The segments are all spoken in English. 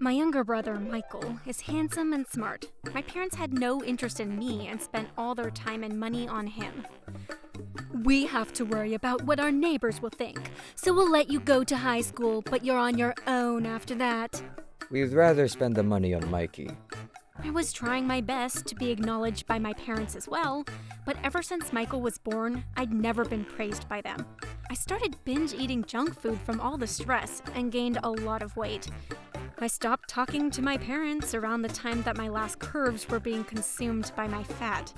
My younger brother, Michael, is handsome and smart. My parents had no interest in me and spent all their time and money on him. We have to worry about what our neighbors will think, so we'll let you go to high school, but you're on your own after that. We'd rather spend the money on Mikey. I was trying my best to be acknowledged by my parents as well, but ever since Michael was born, I'd never been praised by them. I started binge eating junk food from all the stress and gained a lot of weight. I stopped talking to my parents around the time that my last curves were being consumed by my fat.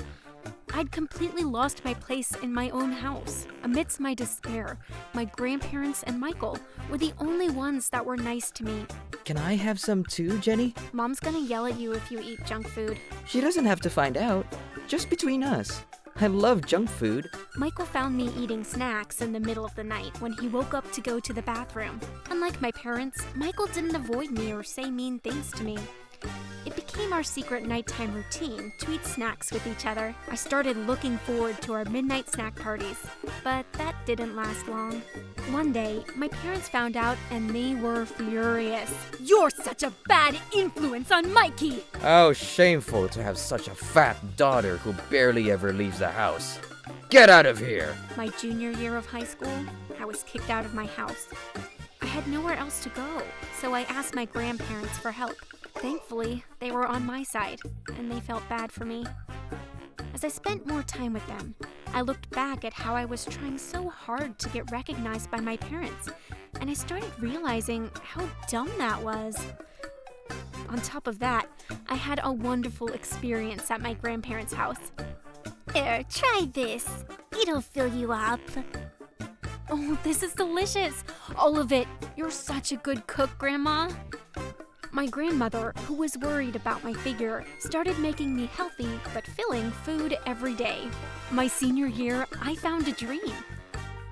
I'd completely lost my place in my own house. Amidst my despair, my grandparents and Michael were the only ones that were nice to me. Can I have some too, Jenny? Mom's gonna yell at you if you eat junk food. She doesn't have to find out. Just between us. I love junk food. Michael found me eating snacks in the middle of the night when he woke up to go to the bathroom. Unlike my parents, Michael didn't avoid me or say mean things to me. It became our secret nighttime routine to eat snacks with each other. I started looking forward to our midnight snack parties, but that didn't last long. One day, my parents found out and they were furious. You're such a bad influence on Mikey! How shameful to have such a fat daughter who barely ever leaves the house. Get out of here! My junior year of high school, I was kicked out of my house. I had nowhere else to go, so I asked my grandparents for help. Thankfully, they were on my side, and they felt bad for me. As I spent more time with them, I looked back at how I was trying so hard to get recognized by my parents, and I started realizing how dumb that was. On top of that, I had a wonderful experience at my grandparents' house. Here, try this. It'll fill you up. Oh, this is delicious! All of it! You're such a good cook, Grandma! My grandmother, who was worried about my figure, started making me healthy but filling food every day. My senior year, I found a dream.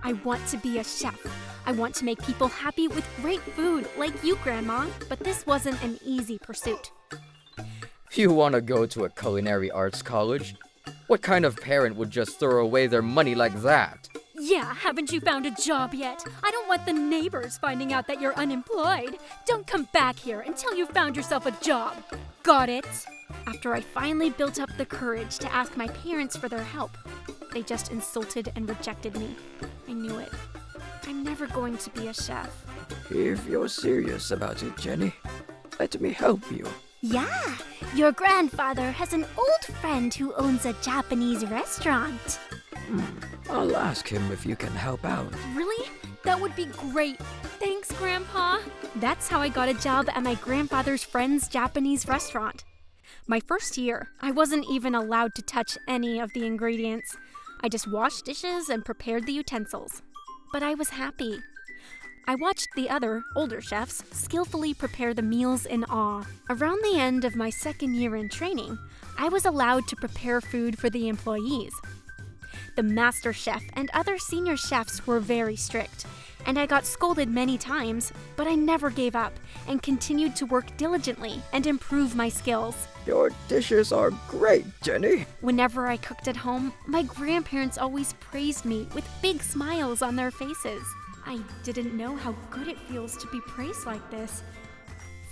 I want to be a chef. I want to make people happy with great food like you, Grandma, but this wasn't an easy pursuit. You want to go to a culinary arts college? What kind of parent would just throw away their money like that? Yeah, haven't you found a job yet? I don't want the neighbors finding out that you're unemployed. Don't come back here until you've found yourself a job. Got it? After I finally built up the courage to ask my parents for their help, they just insulted and rejected me. I knew it. I'm never going to be a chef. If you're serious about it, Jenny, let me help you. Yeah, your grandfather has an old friend who owns a Japanese restaurant. I'll ask him if you can help out. Really? That would be great. Thanks, Grandpa. That's how I got a job at my grandfather's friend's Japanese restaurant. My first year, I wasn't even allowed to touch any of the ingredients. I just washed dishes and prepared the utensils. But I was happy. I watched the other, older chefs skillfully prepare the meals in awe. Around the end of my second year in training, I was allowed to prepare food for the employees. The master chef and other senior chefs were very strict, and I got scolded many times, but I never gave up and continued to work diligently and improve my skills. Your dishes are great, Jenny. Whenever I cooked at home, my grandparents always praised me with big smiles on their faces. I didn't know how good it feels to be praised like this.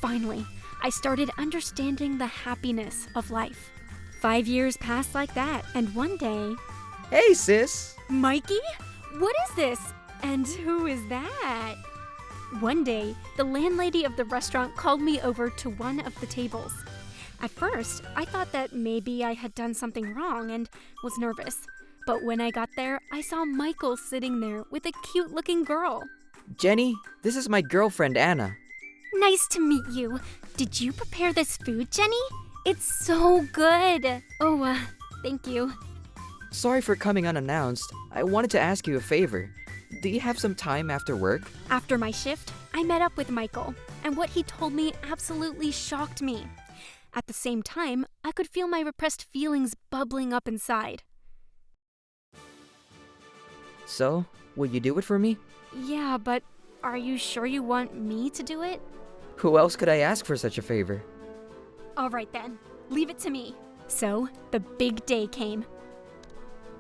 Finally, I started understanding the happiness of life. 5 years passed like that, and one day... Hey, sis. Mikey? What is this? And who is that? One day, the landlady of the restaurant called me over to one of the tables. At first, I thought that maybe I had done something wrong and was nervous. But when I got there, I saw Michael sitting there with a cute-looking girl. Jenny, this is my girlfriend, Anna. Nice to meet you. Did you prepare this food, Jenny? It's so good. Oh, thank you. Sorry for coming unannounced. I wanted to ask you a favor. Do you have some time after work? After my shift, I met up with Michael, and what he told me absolutely shocked me. At the same time, I could feel my repressed feelings bubbling up inside. So, will you do it for me? Yeah, but are you sure you want me to do it? Who else could I ask for such a favor? All right then, leave it to me. So, the big day came.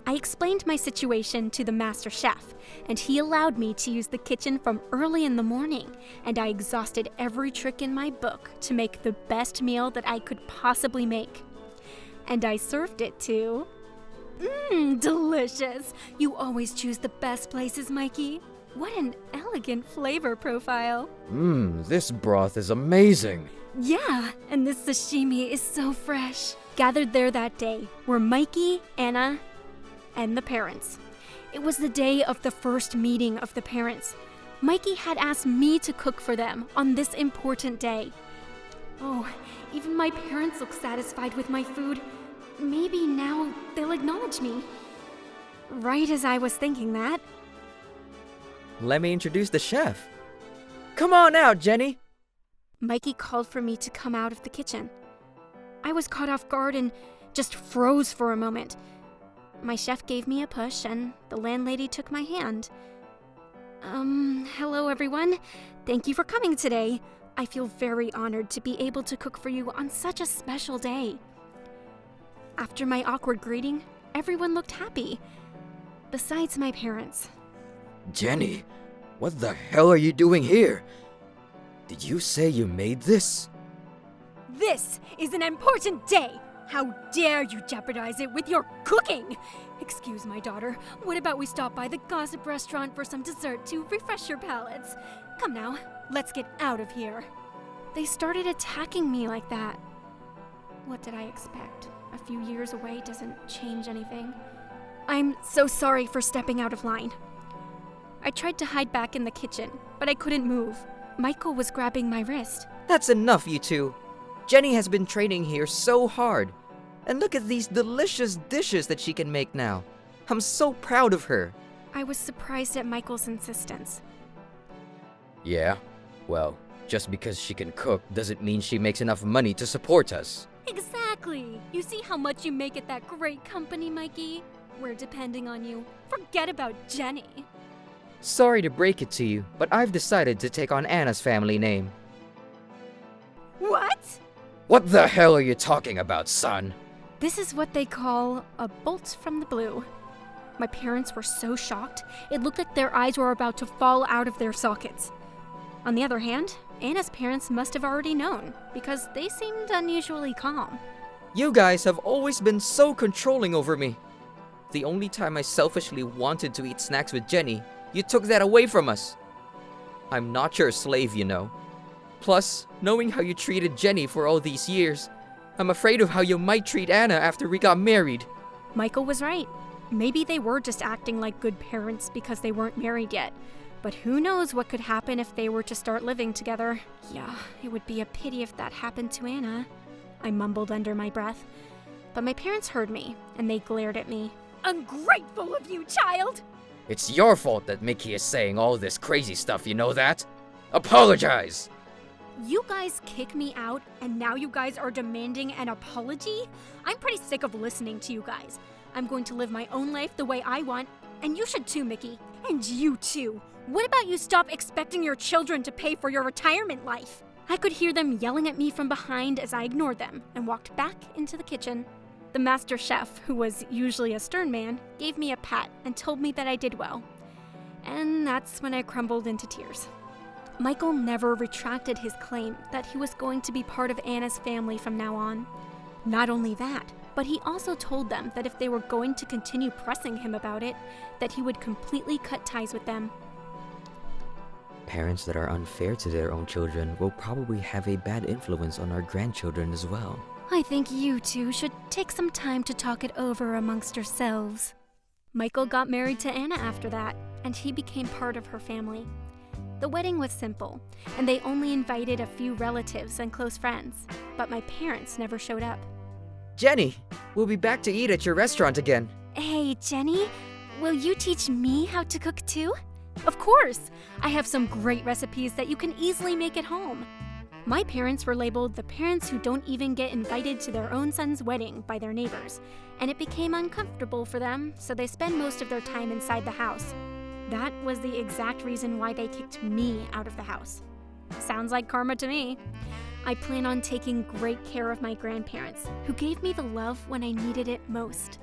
I explained my situation to the master chef, and he allowed me to use the kitchen from early in the morning, and I exhausted every trick in my book to make the best meal that I could possibly make. And I served it to... delicious! You always choose the best places, Mikey. What an elegant flavor profile. This broth is amazing. Yeah, and this sashimi is so fresh. Gathered there that day were Mikey, Anna, and the parents. It was the day of the first meeting of the parents. Mikey had asked me to cook for them on this important day. Oh, even my parents look satisfied with my food. Maybe now they'll acknowledge me. Right as I was thinking that. Let me introduce the chef. Come on out, Jenny. Mikey called for me to come out of the kitchen. I was caught off guard and just froze for a moment. My chef gave me a push and the landlady took my hand. Hello everyone. Thank you for coming today. I feel very honored to be able to cook for you on such a special day. After my awkward greeting, everyone looked happy. Besides my parents. Jenny, what the hell are you doing here? Did you say you made this? This is an important day! How dare you jeopardize it with your cooking! Excuse my daughter, what about we stop by the gossip restaurant for some dessert to refresh your palates? Come now, let's get out of here. They started attacking me like that. What did I expect? A few years away doesn't change anything. I'm so sorry for stepping out of line. I tried to hide back in the kitchen, but I couldn't move. Michael was grabbing my wrist. That's enough, you two. Jenny has been training here so hard. And look at these delicious dishes that she can make now. I'm so proud of her. I was surprised at Michael's insistence. Yeah? Well, just because she can cook doesn't mean she makes enough money to support us. Exactly! You see how much you make at that great company, Mikey? We're depending on you. Forget about Jenny. Sorry to break it to you, but I've decided to take on Anna's family name. What? What the hell are you talking about, son? This is what they call a bolt from the blue. My parents were so shocked, it looked like their eyes were about to fall out of their sockets. On the other hand, Anna's parents must have already known, because they seemed unusually calm. You guys have always been so controlling over me. The only time I selfishly wanted to eat snacks with Jenny, you took that away from us. I'm not your slave, you know. Plus, knowing how you treated Jenny for all these years, I'm afraid of how you might treat Anna after we got married. Michael was right. Maybe they were just acting like good parents because they weren't married yet. But who knows what could happen if they were to start living together. Yeah, it would be a pity if that happened to Anna. I mumbled under my breath. But my parents heard me, and they glared at me. Ungrateful of you, child! It's your fault that Mickey is saying all this crazy stuff, you know that? Apologize! You guys kick me out, and now you guys are demanding an apology? I'm pretty sick of listening to you guys. I'm going to live my own life the way I want, and you should too, Mickey. And you too. What about you stop expecting your children to pay for your retirement life? I could hear them yelling at me from behind as I ignored them and walked back into the kitchen. The master chef, who was usually a stern man, gave me a pat and told me that I did well. And that's when I crumbled into tears. Michael never retracted his claim that he was going to be part of Anna's family from now on. Not only that, but he also told them that if they were going to continue pressing him about it, that he would completely cut ties with them. Parents that are unfair to their own children will probably have a bad influence on our grandchildren as well. I think you two should take some time to talk it over amongst yourselves. Michael got married to Anna after that, and he became part of her family. The wedding was simple, and they only invited a few relatives and close friends, but my parents never showed up. Jenny, we'll be back to eat at your restaurant again. Hey, Jenny, will you teach me how to cook too? Of course! I have some great recipes that you can easily make at home. My parents were labeled the parents who don't even get invited to their own son's wedding by their neighbors, and it became uncomfortable for them, so they spend most of their time inside the house. That was the exact reason why they kicked me out of the house. Sounds like karma to me. I plan on taking great care of my grandparents, who gave me the love when I needed it most.